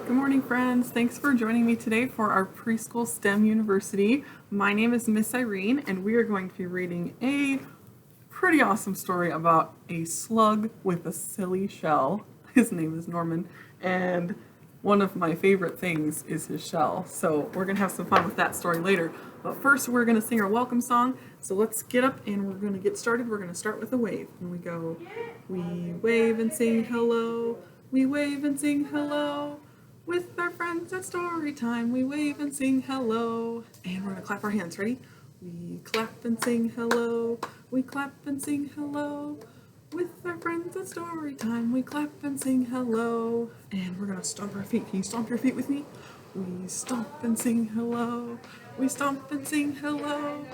Good morning, friends. Thanks for joining me today for our Preschool STEM University. My name is Miss Irene, and we are going to be reading a pretty awesome story about a slug with a silly shell. His name is Norman, and one of my favorite things is his shell. So we're going to have some fun with that story later. But first, we're going to sing our welcome song. So let's get up and we're going to get started. We're going to start with a wave. And we go, we wave and sing hello. We wave and sing hello. With our friends at story time, we wave and sing hello. And we're gonna clap our hands. Ready? We clap and sing hello. We clap and sing hello. With our friends at story time, we clap and sing hello. And we're gonna stomp our feet. Can you stomp your feet with me? We stomp and sing hello. We stomp and sing hello.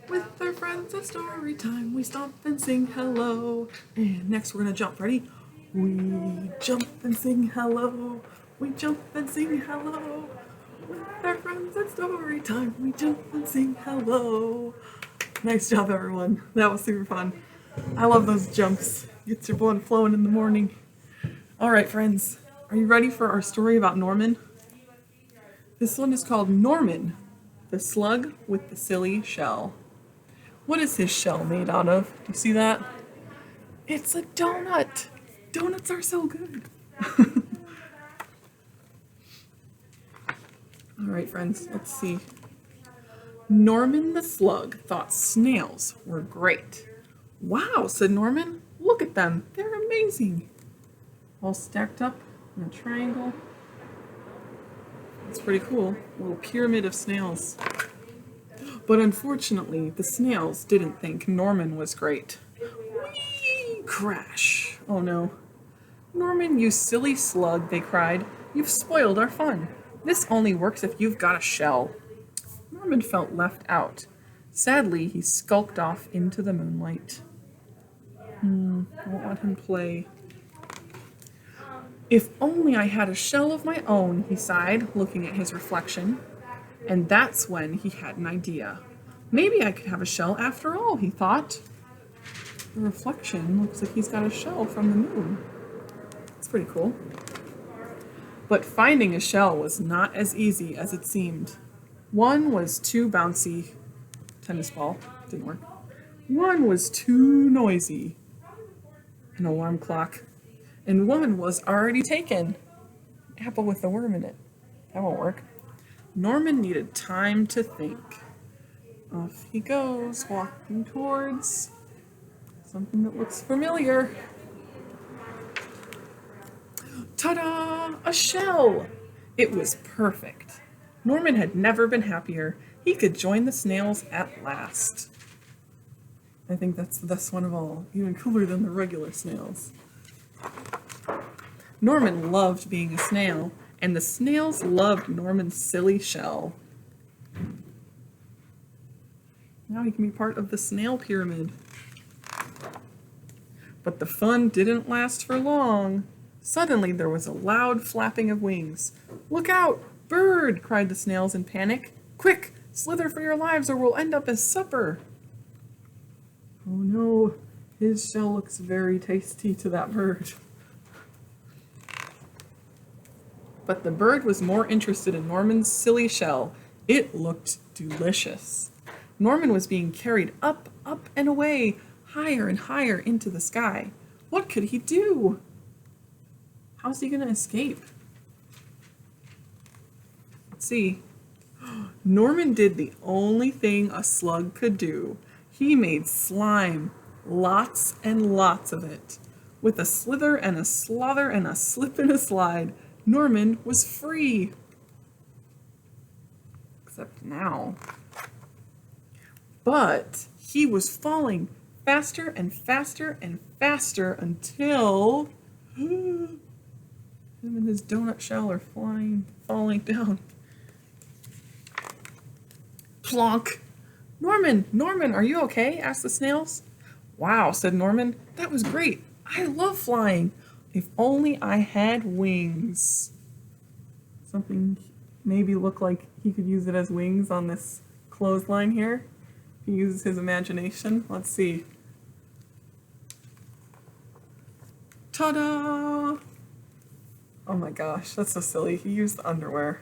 With our friends at story time, we stomp and sing hello. And next we're gonna jump. Ready? We jump and sing hello. We jump and sing hello. With our friends at story time, we jump and sing hello. Nice job, everyone. That was super fun. I love those jumps. Gets your blood flowing in the morning. All right, friends. Are you ready for our story about Norman? This one is called Norman, the slug with the silly shell. What is his shell made out of? Do you see that? It's a donut. Donuts are so good. All right, friends, let's see. Norman the slug thought snails were great. Wow, said Norman. Look at them. They're amazing. All stacked up in a triangle. It's pretty cool. A little pyramid of snails. But unfortunately, the snails didn't think Norman was great. Whee! Crash. Oh no. Norman, you silly slug, they cried. You've spoiled our fun. This only works if you've got a shell. Norman felt left out. Sadly, he skulked off into the moonlight. I won't let him play. If only I had a shell of my own, he sighed, looking at his reflection. And that's when he had an idea. Maybe I could have a shell after all, he thought. The reflection looks like he's got a shell from the moon. It's pretty cool. But finding a shell was not as easy as it seemed. One was too bouncy. Tennis ball. Didn't work. One was too noisy. An alarm clock. And one was already taken. Apple with a worm in it. That won't work. Norman needed time to think. Off he goes, walking towards something that looks familiar. Ta-da! A shell! It was perfect. Norman had never been happier. He could join the snails at last. I think that's the best one of all, even cooler than the regular snails. Norman loved being a snail, and the snails loved Norman's silly shell. Now he can be part of the snail pyramid. But the fun didn't last for long. Suddenly there was a loud flapping of wings. Look out! Bird! Cried the snails in panic. Quick! Slither for your lives or we'll end up as supper! Oh no, his shell looks very tasty to that bird. But the bird was more interested in Norman's silly shell. It looked delicious. Norman was being carried up, up and away, higher and higher into the sky. What could he do? How's he gonna escape? Let's see. Norman did the only thing a slug could do. He made slime, lots and lots of it. With a slither and a slother and a slip and a slide, Norman was free. Except now. But he was falling faster and faster and faster until him and his donut shell are falling down. Plonk! Norman, are you okay? Asked the snails. Wow, said Norman. That was great. I love flying. If only I had wings. Something maybe looked like he could use it as wings on this clothesline here. He uses his imagination. Let's see. Ta-da! Oh my gosh, that's so silly. He used underwear.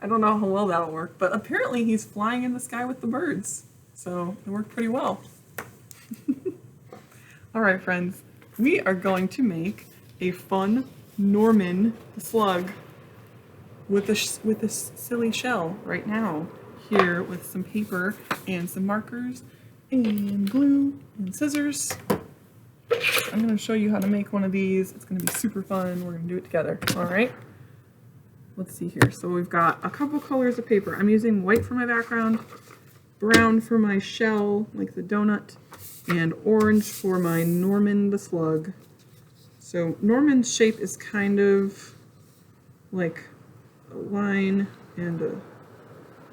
I don't know how well that'll work, but apparently he's flying in the sky with the birds. So it worked pretty well. All right, friends, we are going to make a fun Norman the slug with a silly shell right now. Here with some paper and some markers and glue and scissors. I'm going to show you how to make one of these. It's going to be super fun. We're going to do it together. All right. Let's see here. So we've got a couple colors of paper. I'm using white for my background, brown for my shell, like the donut, and orange for my Norman the slug. So Norman's shape is kind of like a line and a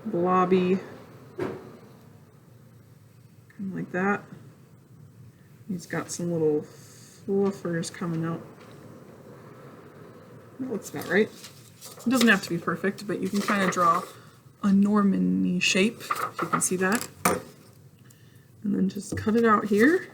blobby, kind of like that. He's got some little fluffers coming out. That looks about right. It doesn't have to be perfect, but you can kind of draw a Norman-y shape, if you can see that. And then just cut it out here.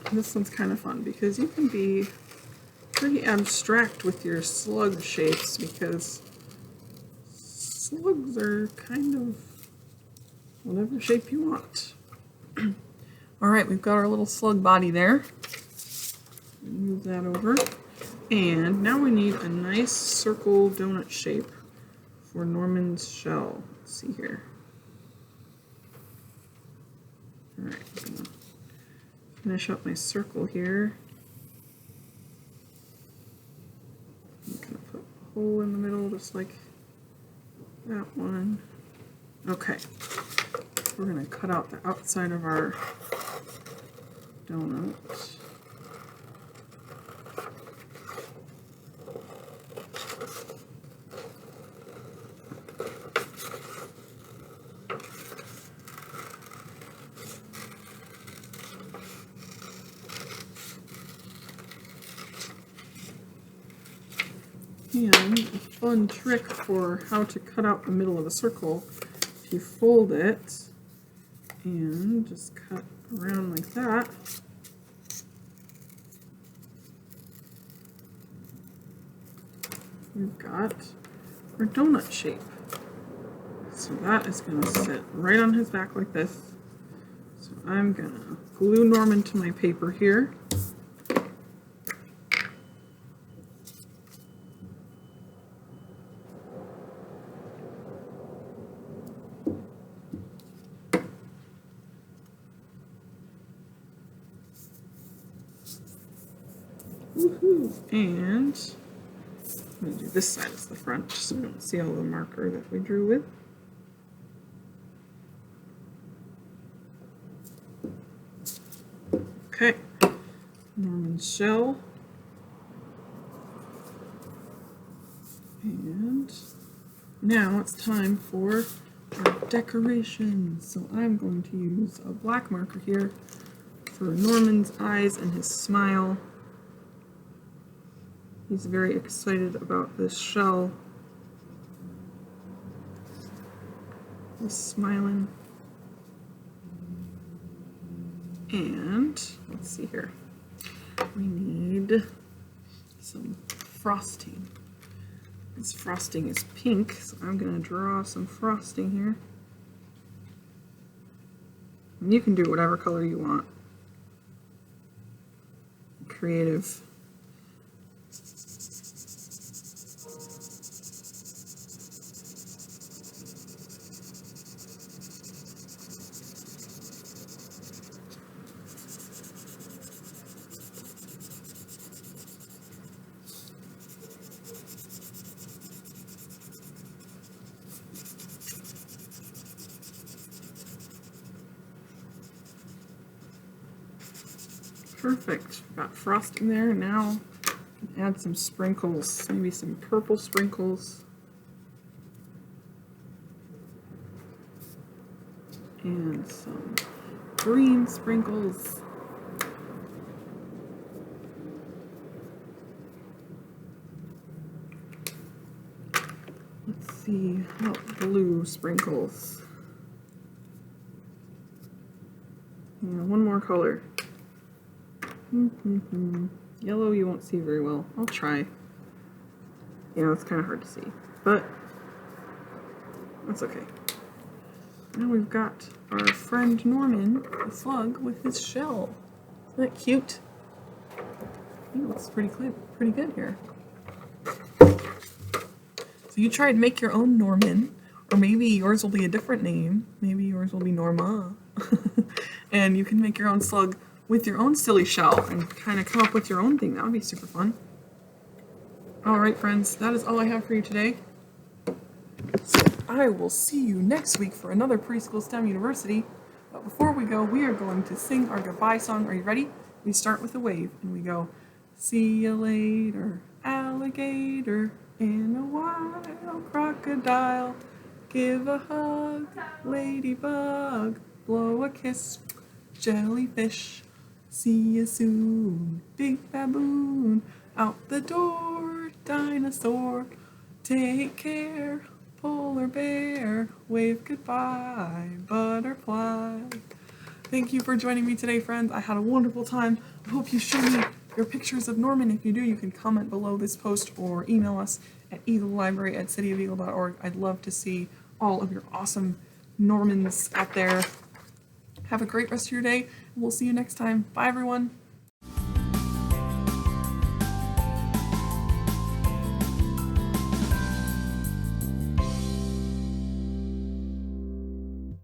And this one's kind of fun because you can be pretty abstract with your slug shapes because slugs are kind of whatever shape you want. All right, we've got our little slug body there. Move that over. And now we need a nice circle donut shape for Norman's shell. Let's see here. All right, I'm gonna finish up my circle here. I'm gonna put a hole in the middle just like that one. Okay, we're gonna cut out the outside of our donut. And a fun trick for how to cut out the middle of a circle, if you fold it and just cut around like that, we've got our donut shape. So that is going to sit right on his back like this. So I'm going to glue Norman to my paper here. And I'm going to do this side as the front so we don't see all the marker that we drew with. Okay, Norman's shell. And now it's time for our decorations. So I'm going to use a black marker here for Norman's eyes and his smile. He's very excited about this shell. He's smiling. And let's see here. We need some frosting. This frosting is pink, so I'm going to draw some frosting here. And you can do whatever color you want. Creative. Perfect. Got frosting there. Now add some sprinkles, maybe some purple sprinkles. and some green sprinkles. Let's see, how about blue sprinkles? Yeah, one more color. Yellow you won't see very well. I'll try. Yeah, it's kind of hard to see, but that's okay. Now we've got our friend Norman, the slug, with his shell. Isn't that cute? He looks pretty good here. So you try to make your own Norman, or maybe yours will be a different name. Maybe yours will be Norma. And you can make your own slug with your own silly shell and kind of come up with your own thing. That would be super fun. Alright friends, that is all I have for you today. So I will see you next week for another Preschool STEM University. But before we go, we are going to sing our goodbye song. Are you ready? We start with a wave and we go, see you later, alligator, in a wild crocodile. Give a hug, ladybug, blow a kiss, jellyfish. See you soon, big baboon, out the door, dinosaur. Take care, polar bear, wave goodbye, butterfly. Thank you for joining me today, friends. I had a wonderful time. I hope you show me your pictures of Norman. If you do, you can comment below this post or email us at eaglelibrary@cityofeagle.org. I'd love to see all of your awesome Normans out there. Have a great rest of your day. We'll see you next time. Bye, everyone.